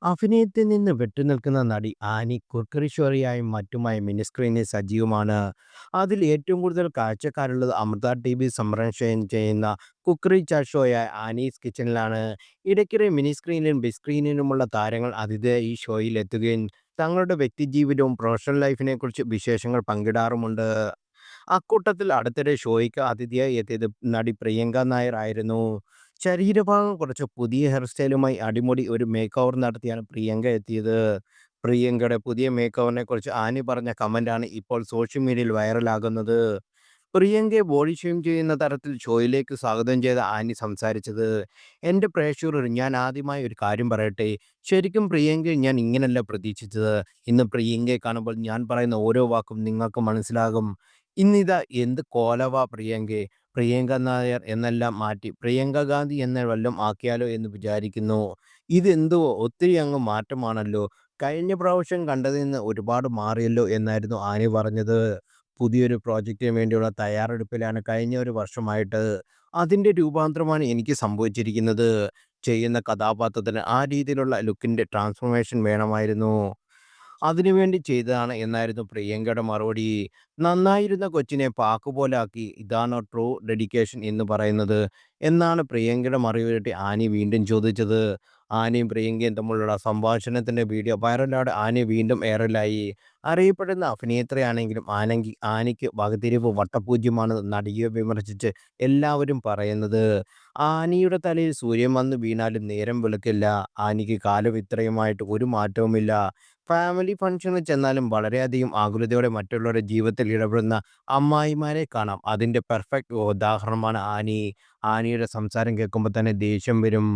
അഭിനയത്തിൽ നിന്ന് വിട്ടുനിൽക്കുന്ന നടി ആനി കുർക്കറി ഷോറിയായും മറ്റുമായി മിനിസ്ക്രീനിൽ സജീവമാണ്. അതിൽ ഏറ്റവും കൂടുതൽ കാഴ്ചക്കാരുള്ളത് അമൃത ടി വി സംപ്രേഷണം ചെയ്യുന്ന കുക്കറി ചാറ്റ് ഷോയായ ആനീസ് കിച്ചണിലാണ്. ഇടയ്ക്കിടെ മിനിസ്ക്രീനിലും ബിഗ് സ്ക്രീനിലുമുള്ള താരങ്ങൾ അതിഥിയായി ഈ ഷോയിൽ എത്തുകയും തങ്ങളുടെ വ്യക്തിജീവിതവും പ്രൊഫഷണൽ ലൈഫിനെ കുറിച്ച് വിശേഷങ്ങൾ പങ്കിടാറുമുണ്ട്. അക്കൂട്ടത്തിൽ അടുത്തിടെ ഷോയ്ക്ക് അതിഥിയായി എത്തിയത് നടി പ്രിയങ്ക നായർ ആയിരുന്നു. ശരീരഭാഗം കുറച്ച് പുതിയ ഹെയർ സ്റ്റൈലുമായി അടിമുടി ഒരു മേക്ക് ഓവർ നടത്തിയാണ് പ്രിയങ്ക എത്തിയത്. പ്രിയങ്കയുടെ പുതിയ മേക്ക് ഓവറിനെ കുറിച്ച് ആനി പറഞ്ഞ കമന്റാണ് ഇപ്പോൾ സോഷ്യൽ മീഡിയയിൽ വൈറലാകുന്നത്. പ്രിയങ്കയെ ബോഡി ഷെയിം ചെയ്യുന്ന തരത്തിൽ ഷോയിലേക്ക് സ്വാഗതം ചെയ്ത ആനി സംസാരിച്ചത്, എൻ്റെ പ്രേക്ഷകരോട് ഞാൻ ആദ്യമായി ഒരു കാര്യം പറയട്ടെ, ശരിക്കും പ്രിയങ്കയെ ഞാൻ ഇങ്ങനല്ല പ്രതീക്ഷിച്ചത്. ഇന്ന് പ്രിയങ്കയെ കാണുമ്പോൾ ഞാൻ പറയുന്ന ഓരോ വാക്കും നിങ്ങൾക്ക് മനസ്സിലാകും. ഇന്നിതാ എന്ത് കോലവാ പ്രിയങ്കെ. പ്രിയങ്ക നായർ എന്നെല്ലാം മാറ്റി പ്രിയങ്ക ഗാന്ധി എന്ന വല്ലം ആക്കിയാലോ എന്ന് വിചാരിക്കുന്നു. ഇതെന്തുവോ ഒത്തിരി അങ്ങ് മാറ്റമാണല്ലോ. കഴിഞ്ഞ പ്രാവശ്യം കണ്ടതിൽ നിന്ന് ഒരുപാട് മാറിയല്ലോ എന്നായിരുന്നു ആനി പറഞ്ഞത്. പുതിയൊരു പ്രോജക്റ്റിന് വേണ്ടിയുള്ള തയ്യാറെടുപ്പിലാണ് കഴിഞ്ഞ ഒരു വർഷമായിട്ട്. അതിൻ്റെ രൂപാന്തരമാണ് എനിക്ക് സംഭവിച്ചിരിക്കുന്നത്. ചെയ്യുന്ന കഥാപാത്രത്തിന് ആ രീതിയിലുള്ള ലുക്കിൻ്റെ ട്രാൻസ്ഫോർമേഷൻ വേണമായിരുന്നു. അതിനുവേണ്ടി ചെയ്തതാണ് എന്നായിരുന്നു പ്രിയങ്കയുടെ മറുപടി. നന്നായിരുന്ന കൊച്ചിനെ പാക്കുപോലാക്കി, ഇതാണോ ട്രൂ ഡെഡിക്കേഷൻ എന്ന് പറയുന്നത് എന്നാണ് പ്രിയങ്കയുടെ മറുപടി ആനി വീണ്ടും ചോദിച്ചത്. ആനിയും പ്രിയങ്കയും തമ്മിലുള്ള സംഭാഷണത്തിന്റെ വീഡിയോ വൈറലോടെ ആനി വീണ്ടും എയറിലായി. അറിയപ്പെടുന്ന അഭിനേത്രിയാണെങ്കിലും ആനിക്ക് വകതിരിവ് വട്ടപൂജ്യമാണ് നടിയെ വിമർശിച്ച് എല്ലാവരും പറയുന്നത്. ആനിയുടെ തലയിൽ സൂര്യൻ വന്ന് വീണാലും നേരം വെളുക്കില്ല. ആനിക്ക് കാലം ഇത്രയുമായിട്ട് ഒരു മാറ്റവുമില്ല. ഫാമിലി ഫംഗ്ഷനിൽ ചെന്നാലും വളരെയധികം ആകുലതയോടെ മറ്റുള്ളവരുടെ ജീവിതത്തിൽ ഇടപെടുന്ന അമ്മായിമാരെ കാണാം. അതിൻ്റെ പെർഫെക്റ്റ് ഉദാഹരണമാണ് ആനി. ആനിയുടെ സംസാരം കേൾക്കുമ്പോൾ തന്നെ ദേഷ്യം വരും.